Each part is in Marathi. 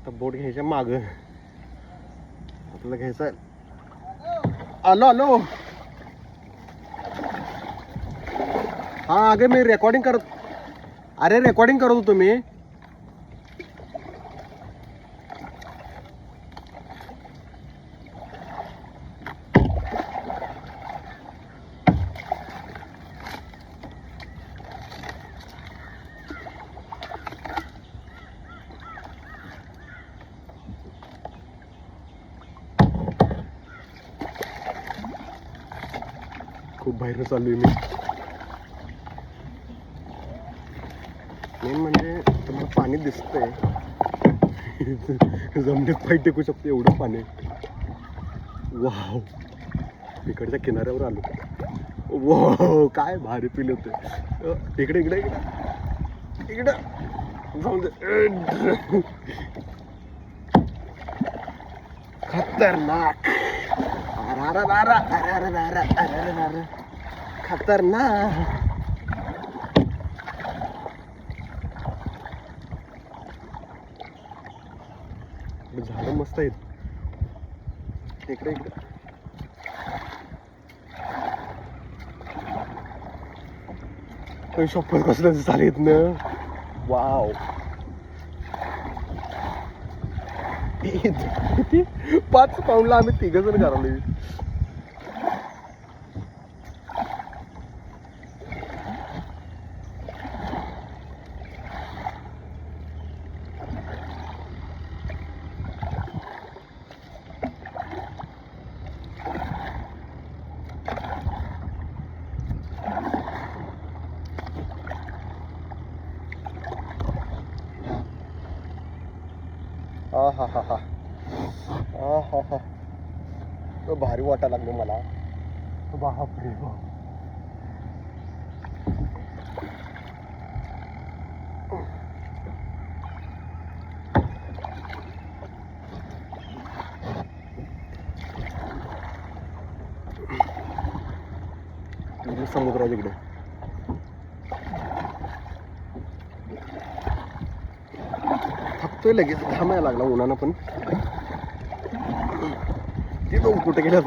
आता बोट घ्यायच्या माग आपल्याला घ्यायचं आहे. आलो आलो. हा अगे मी रेकॉर्डिंग करत होतो मी. खूप बाहेर चाललोय मी. मेन म्हणजे तुम्हाला पाणी दिसतंय. जमिनीत पाय टेकू शकतो एवढं पाणी. वाव, इकडच्या किनाऱ्यावर आलो. वाव, काय भारी फील होतंय. इकडे इकडे इकडे इकडे जाऊन दे. खतरनाक. खतरनाक. झाडं मस्त आहेत. इकडे इकडे शॉपर कसलं चालेत ना. वाव, किती 5 पाऊंडला आम्ही 3 जण करालोय. हा हा हा हा. भारी वाटायला लागलं मला. बापरे बाप. समुद्राच्या इकडे थकतोय लगेच. थांबायला लागला उन्हानं पण. ते बघ कुठे गेला.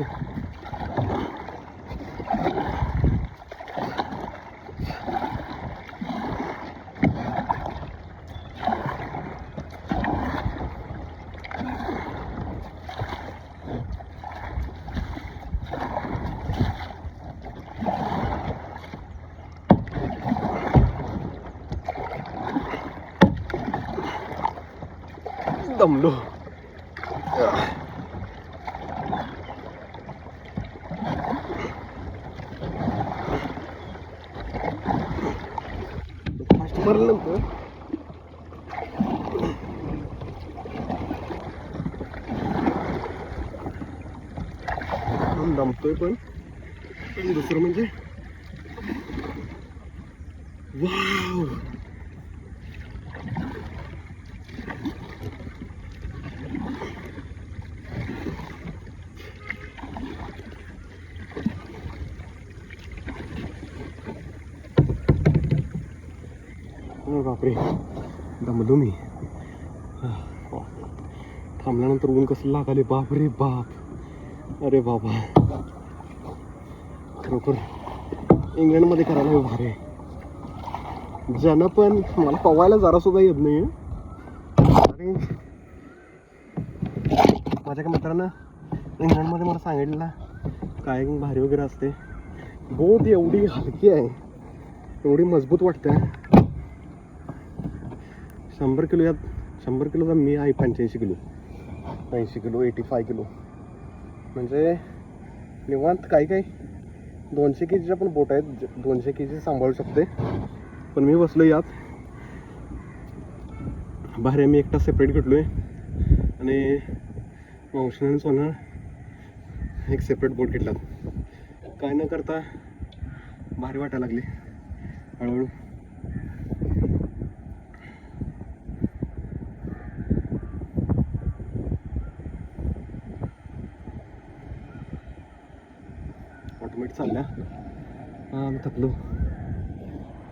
दमलो. फास्ट मारलं नव्हतं. दमतोय पण दुसरं म्हणजे वाव. बापरे, दमलो मी. थांबल्यानंतर ऊन कसं लागाले. बापरे बाप. अरे बाबा, खरोखर इंग्लंडमध्ये करायला भारी आहे. ज्यानं पण मला पवायला जरा सुद्धा येत नाही. आणि माझ्या एका मित्रानं इंग्लंडमध्ये मला सांगितलेलं कायाकिंग भारी वगैरे असते. बोट एवढी हलकी आहे, एवढी मजबूत वाटते. 100 किलो यात 100 किलोचा मी आहे 85 किलो 85 किलो. म्हणजे निवांत काही 200 केजीच्या पण बोट आहेत. 200 केजी सांभाळू शकते. पण मी बसलो यात. बाहेर मी एकटा सेपरेट घेतलोय आणि मावशीने सोनं एक सेपरेट बोट घेतला. काय न करता भारी वाटायला लागली हळूहळू. ऑटोमॅटिक चालल्या. हां, आम्ही थकलो.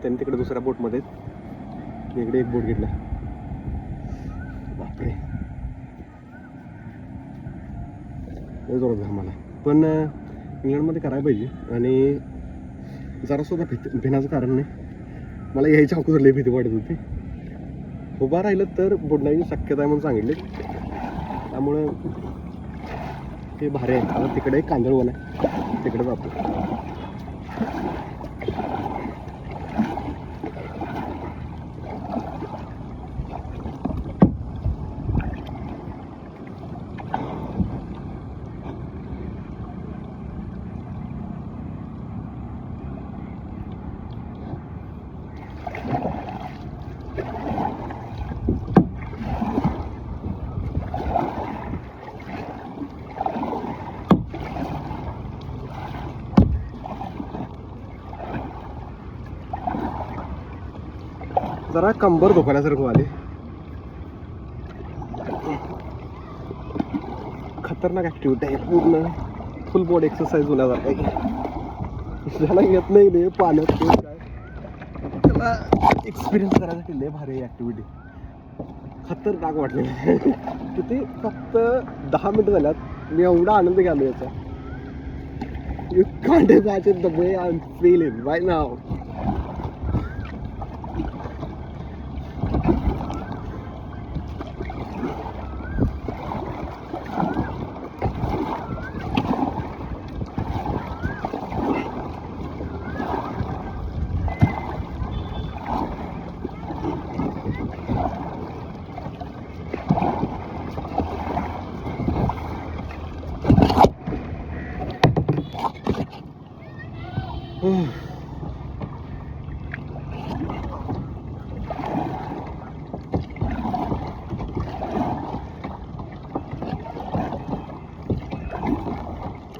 त्यांनी तिकडे दुसऱ्या बोटमध्ये इकडे एक बोट घेतला. बापरे. जोरात घाम आला. पण इंग्लंडमध्ये करायला पाहिजे. आणि जरासुद्धा भिण्याचं कारण नाही. मला यायच्या अगोदर लई भीती वाटत होती. उभा राहिलं तर बुडण्याची शक्यता आहे म्हणून सांगितले. त्यामुळं हे भारी आहे. आता तिकडे एक कांदळवन आहे, तिकडे जातो. जरा कंबर दुखण्यासारखं आले. खतरनाक ऍक्टिव्हिटी आहे, पूर्ण फुल बॉडी एक्सरसाइज होण्यासारखं आहे. ज्याला येत नाही रे पाण्यात ते काय, त्याला एक्सपिरियन्स करायसाठी लय भारी ऍक्टिव्हिटी. खतरनाक वाटले. किती फक्त 10 मिनिटं झाल्यात, मी एवढा आनंद घ्यालो याचा. You can't imagine the way I'm feeling right now.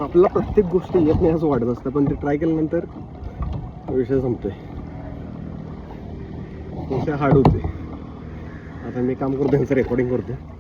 आपल्याला प्रत्येक गोष्ट येत नाही असं वाटत असतं, पण ते ट्राय केल्यानंतर विषय संपतोय. विषय हार्ड होते. आता मी काम करतो, त्यांचं रेकॉर्डिंग करतो.